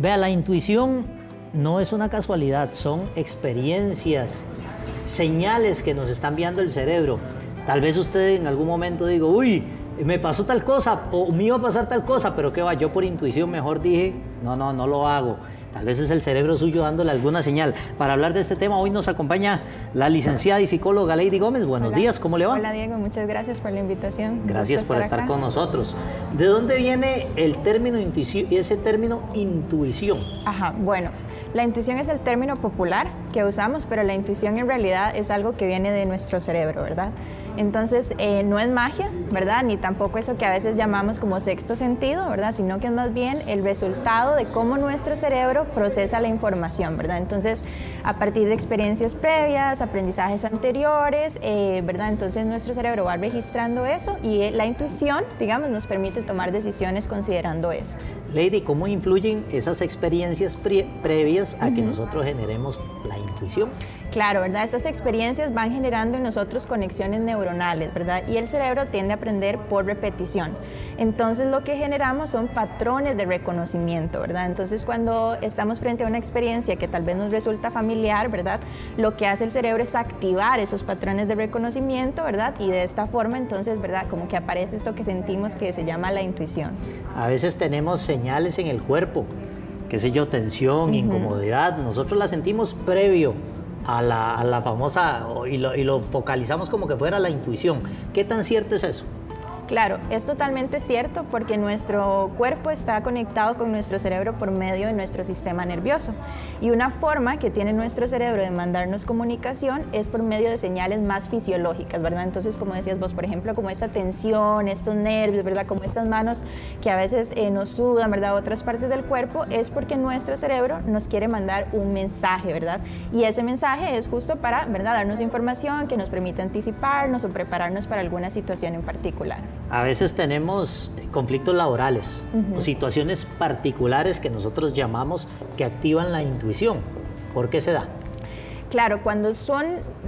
Vea, la intuición no es una casualidad, son experiencias, señales que nos está enviando el cerebro. Tal vez usted en algún momento diga, uy, me pasó tal cosa o me iba a pasar tal cosa, pero qué va, yo por intuición mejor dije, no lo hago. Tal vez es el cerebro suyo dándole alguna señal. Para hablar de este tema, hoy nos acompaña la licenciada y psicóloga Lady Gómez. Buenos días, ¿cómo le va? Hola Diego, muchas gracias por la invitación. Gracias por estar con nosotros. ¿De dónde viene el término intuición y ese término intuición? Ajá, bueno, la intuición es el término popular que usamos, pero la intuición en realidad es algo que viene de nuestro cerebro, ¿verdad? Entonces, no es magia, ¿verdad? Ni tampoco eso que a veces llamamos como sexto sentido, ¿verdad? Sino que es más bien el resultado de cómo nuestro cerebro procesa la información, ¿verdad? Entonces, a partir de experiencias previas, aprendizajes anteriores, ¿verdad? Entonces, nuestro cerebro va registrando eso y la intuición, digamos, nos permite tomar decisiones considerando esto. Lady, ¿cómo influyen esas experiencias previas a que nosotros generemos la intuición? Claro, ¿verdad? Estas experiencias van generando en nosotros conexiones neuronales, ¿verdad? Y el cerebro tiende a aprender por repetición. Entonces, lo que generamos son patrones de reconocimiento, ¿verdad? Entonces, cuando estamos frente a una experiencia que tal vez nos resulta familiar, ¿verdad? Lo que hace el cerebro es activar esos patrones de reconocimiento, ¿verdad? Y de esta forma, entonces, ¿verdad? Como que aparece esto que sentimos que se llama la intuición. A veces tenemos señales en el cuerpo, qué sé yo, tensión, incomodidad. Nosotros las sentimos previo a la famosa, y lo focalizamos como que fuera la intuición. ¿Qué tan cierto es eso? Claro, es totalmente cierto porque nuestro cuerpo está conectado con nuestro cerebro por medio de nuestro sistema nervioso. Y una forma que tiene nuestro cerebro de mandarnos comunicación es por medio de señales más fisiológicas, ¿verdad? Entonces, como decías vos, por ejemplo, como esta tensión, estos nervios, ¿verdad? Como estas manos que a veces nos sudan, ¿verdad? Otras partes del cuerpo, es porque nuestro cerebro nos quiere mandar un mensaje, ¿verdad? Y ese mensaje es justo para, ¿verdad? Darnos información que nos permita anticiparnos o prepararnos para alguna situación en particular. A veces tenemos conflictos laborales o situaciones particulares que nosotros llamamos que activan la intuición. ¿Por qué se da? Claro, cuando son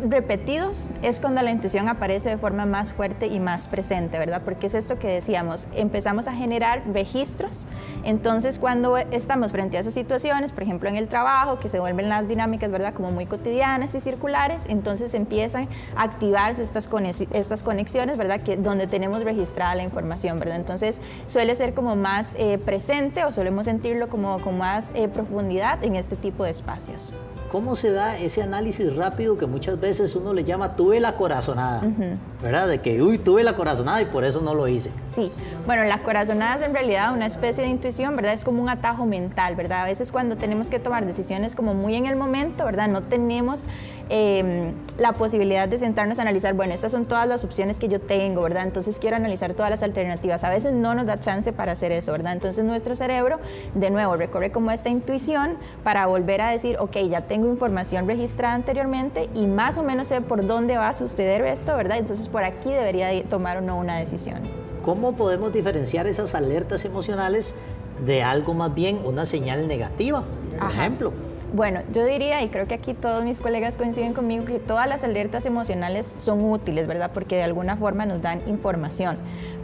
repetidos es cuando la intuición aparece de forma más fuerte y más presente, ¿verdad? Porque es esto que decíamos, empezamos a generar registros. Entonces, cuando estamos frente a esas situaciones, por ejemplo en el trabajo, que se vuelven las dinámicas, ¿verdad? Como muy cotidianas y circulares, entonces empiezan a activarse estas conexiones, ¿verdad? Donde tenemos registrada la información, ¿verdad? Entonces, suele ser como más presente o solemos sentirlo como con más profundidad en este tipo de espacios. ¿Cómo se da ese análisis rápido que muchas veces uno le llama tuve la corazonada? ¿Verdad? De que, uy, tuve la corazonada y por eso no lo hice. Sí, bueno, la corazonada es en realidad una especie de intuición, ¿verdad? Es como un atajo mental, ¿verdad? A veces cuando tenemos que tomar decisiones como muy en el momento, ¿verdad? No tenemos la posibilidad de sentarnos a analizar, bueno, estas son todas las opciones que yo tengo, ¿verdad? Entonces quiero analizar todas las alternativas. A veces no nos da chance para hacer eso, ¿verdad? Entonces nuestro cerebro, de nuevo, recorre como esta intuición para volver a decir, ok, ya tengo información registrada anteriormente y más o menos sé por dónde va a suceder esto, ¿verdad? Entonces por aquí debería tomar o no una decisión. ¿Cómo podemos diferenciar esas alertas emocionales de algo más bien una señal negativa, por ejemplo? Bueno, yo diría, y creo que aquí todos mis colegas coinciden conmigo, que todas las alertas emocionales son útiles, ¿verdad? Porque de alguna forma nos dan información.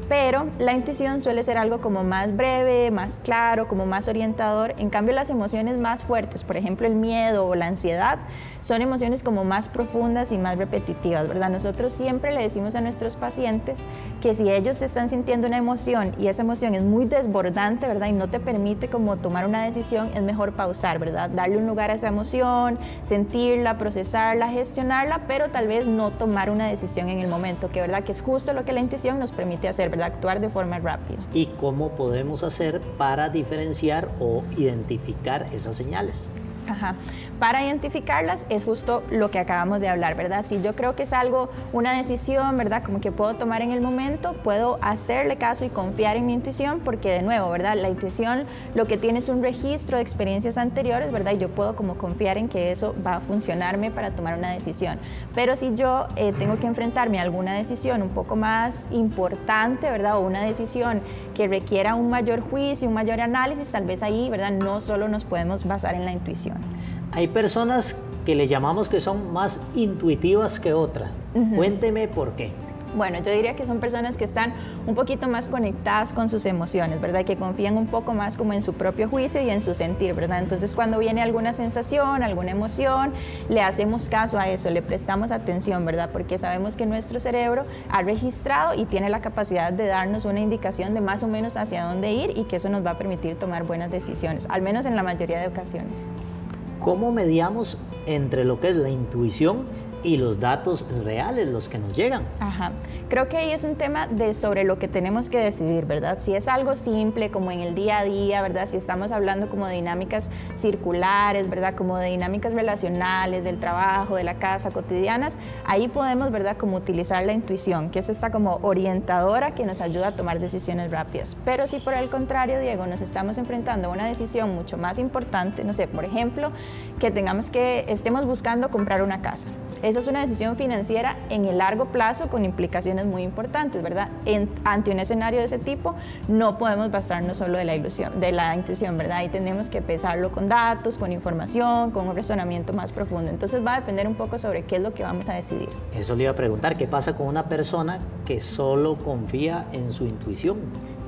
Pero la intuición suele ser algo como más breve, más claro, como más orientador. En cambio, las emociones más fuertes, por ejemplo, el miedo o la ansiedad, son emociones como más profundas y más repetitivas, ¿verdad? Nosotros siempre le decimos a nuestros pacientes que si ellos están sintiendo una emoción y esa emoción es muy desbordante, ¿verdad? Y no te permite como tomar una decisión, es mejor pausar, ¿verdad? Darle un lugar a esa emoción, sentirla, procesarla, gestionarla, pero tal vez no tomar una decisión en el momento, que verdad que es justo lo que la intuición nos permite hacer, ¿verdad? Actuar de forma rápida. ¿Y cómo podemos hacer para diferenciar o identificar esas señales? Para identificarlas es justo lo que acabamos de hablar, ¿verdad? Si yo creo que es algo, una decisión, ¿verdad? Como que puedo tomar en el momento, puedo hacerle caso y confiar en mi intuición, porque de nuevo, ¿verdad? La intuición lo que tiene es un registro de experiencias anteriores, ¿verdad? Y yo puedo como confiar en que eso va a funcionarme para tomar una decisión. Pero si yo tengo que enfrentarme a alguna decisión un poco más importante, ¿verdad? O una decisión que requiera un mayor juicio, un mayor análisis, tal vez ahí, ¿verdad? No solo nos podemos basar en la intuición. Hay personas que le llamamos que son más intuitivas que otras. Cuénteme por qué. Bueno, yo diría que son personas que están un poquito más conectadas con sus emociones, ¿verdad? Que confían un poco más como en su propio juicio y en su sentir, ¿verdad? Entonces, cuando viene alguna sensación, alguna emoción, le hacemos caso a eso, le prestamos atención, ¿verdad? Porque sabemos que nuestro cerebro ha registrado y tiene la capacidad de darnos una indicación de más o menos hacia dónde ir y que eso nos va a permitir tomar buenas decisiones, al menos en la mayoría de ocasiones. ¿Cómo mediamos entre lo que es la intuición y los datos reales, los que nos llegan? Ajá. Creo que ahí es un tema de sobre lo que tenemos que decidir, ¿verdad? Si es algo simple, como en el día a día, ¿verdad? Si estamos hablando como de dinámicas circulares, ¿verdad? Como de dinámicas relacionales, del trabajo, de la casa, cotidianas, ahí podemos, ¿verdad? Como utilizar la intuición, que es esta como orientadora que nos ayuda a tomar decisiones rápidas. Pero si por el contrario, Diego, nos estamos enfrentando a una decisión mucho más importante, no sé, por ejemplo, que estemos buscando comprar una casa. Esa es una decisión financiera en el largo plazo con implicaciones muy importantes, ¿verdad? Ante un escenario de ese tipo, no podemos basarnos solo de la intuición, ¿verdad? Y tenemos que pesarlo con datos, con información, con un razonamiento más profundo. Entonces va a depender un poco sobre qué es lo que vamos a decidir. Eso le iba a preguntar, ¿qué pasa con una persona que solo confía en su intuición?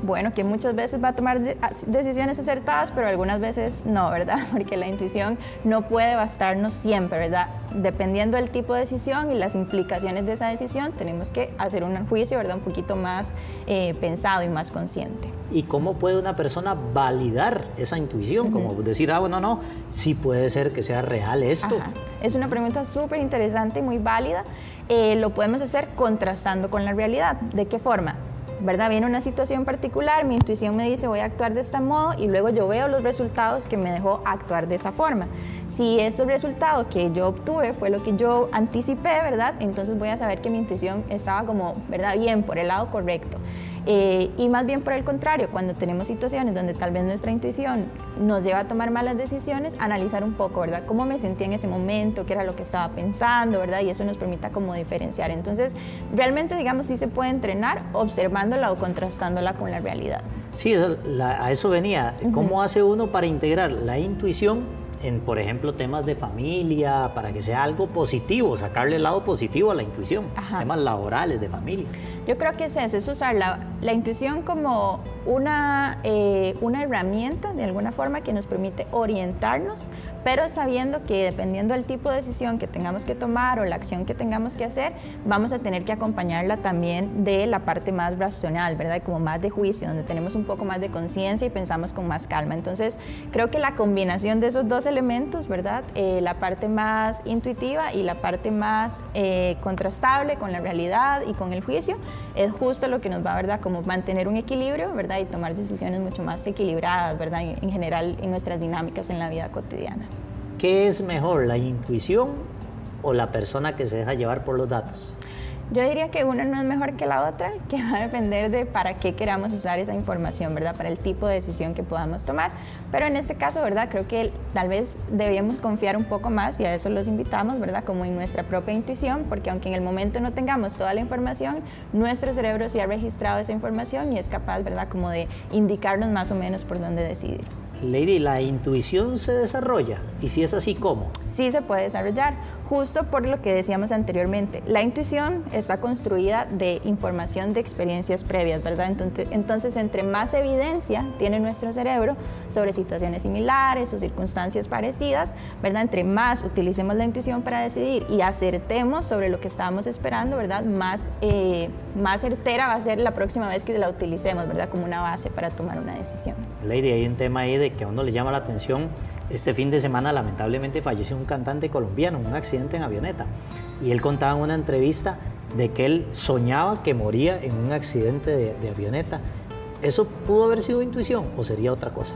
Bueno, que muchas veces va a tomar decisiones acertadas, pero algunas veces no, ¿verdad? Porque la intuición no puede bastarnos siempre, ¿verdad? Dependiendo del tipo de decisión y las implicaciones de esa decisión, tenemos que hacer un juicio, ¿verdad? Un poquito más pensado y más consciente. ¿Y cómo puede una persona validar esa intuición? Como decir, bueno, no, sí puede ser que sea real esto. Ajá. Es una pregunta súper interesante y muy válida. Lo podemos hacer contrastando con la realidad. ¿De qué forma? ¿Verdad? Viene una situación particular, mi intuición me dice voy a actuar de este modo y luego yo veo los resultados que me dejó actuar de esa forma. Si ese resultado que yo obtuve fue lo que yo anticipé, ¿verdad? Entonces voy a saber que mi intuición estaba como, ¿verdad? Bien, por el lado correcto. Y más bien por el contrario, cuando tenemos situaciones donde tal vez nuestra intuición nos lleva a tomar malas decisiones, analizar un poco, ¿verdad? Cómo me sentía en ese momento, qué era lo que estaba pensando, ¿verdad? Y eso nos permita como diferenciar. Entonces, realmente, digamos, sí se puede entrenar observándola o contrastándola con la realidad. Sí, a eso venía. ¿Cómo hace uno para integrar la intuición en, por ejemplo, temas de familia, para que sea algo positivo, sacarle el lado positivo a la intuición? Ajá. Temas laborales, de familia. Yo creo que es eso, es usar la intuición como una herramienta, de alguna forma, que nos permite orientarnos, pero sabiendo que dependiendo del tipo de decisión que tengamos que tomar o la acción que tengamos que hacer, vamos a tener que acompañarla también de la parte más racional, ¿verdad? Como más de juicio, donde tenemos un poco más de conciencia y pensamos con más calma. Entonces, creo que la combinación de esos dos elementos, ¿verdad? La parte más intuitiva y la parte más contrastable con la realidad y con el juicio, es justo lo que nos va, ¿verdad? Como mantener un equilibrio, ¿verdad? Y tomar decisiones mucho más equilibradas, ¿verdad? En general, en nuestras dinámicas en la vida cotidiana. ¿Qué es mejor, la intuición o la persona que se deja llevar por los datos? Yo diría que una no es mejor que la otra, que va a depender de para qué queramos usar esa información, ¿verdad? Para el tipo de decisión que podamos tomar. Pero en este caso, ¿verdad? Creo que tal vez debíamos confiar un poco más, y a eso los invitamos, ¿verdad? Como en nuestra propia intuición, porque aunque en el momento no tengamos toda la información, nuestro cerebro sí ha registrado esa información y es capaz, ¿verdad? Como de indicarnos más o menos por dónde decidir. Lady, ¿la intuición se desarrolla? Y si es así, ¿cómo? Sí se puede desarrollar, justo por lo que decíamos anteriormente. La intuición está construida de información de experiencias previas, ¿verdad? Entonces, entre más evidencia tiene nuestro cerebro sobre situaciones similares o circunstancias parecidas, ¿verdad? Entre más utilicemos la intuición para decidir y acertemos sobre lo que estábamos esperando, ¿verdad? Más certera va a ser la próxima vez que la utilicemos, ¿verdad? Como una base para tomar una decisión. Lady, hay un tema ahí de que a uno le llama la atención. Este fin de semana lamentablemente falleció un cantante colombiano en un accidente en avioneta y él contaba en una entrevista de que él soñaba que moría en un accidente de avioneta. ¿Eso pudo haber sido intuición o sería otra cosa?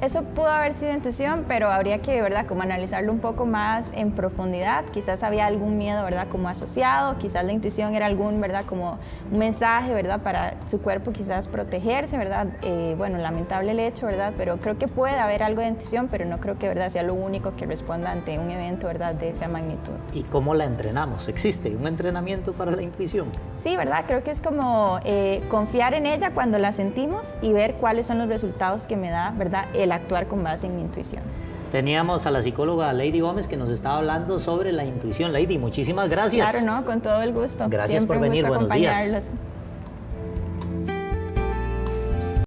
Eso pudo haber sido intuición, pero habría que, ¿verdad? Como analizarlo un poco más en profundidad. Quizás había algún miedo, ¿verdad? Como asociado, quizás la intuición era algún, ¿verdad? Como un mensaje, ¿verdad? Para su cuerpo quizás protegerse, ¿verdad? Bueno, lamentable el hecho, ¿verdad? Pero creo que puede haber algo de intuición, pero no creo que, ¿verdad? Sea lo único que responda ante un evento, ¿verdad? De esa magnitud. ¿Y cómo la entrenamos? ¿Existe un entrenamiento para la intuición? Sí, ¿verdad? Creo que es como confiar en ella cuando la sentimos y ver cuáles son los resultados que me da, ¿verdad? El actuar con base en mi intuición. Teníamos a la psicóloga Lady Gómez que nos estaba hablando sobre la intuición. Lady, muchísimas gracias. Claro, no, con todo el gusto. Gracias Siempre por venir, un gusto buenos días. acompañarlos.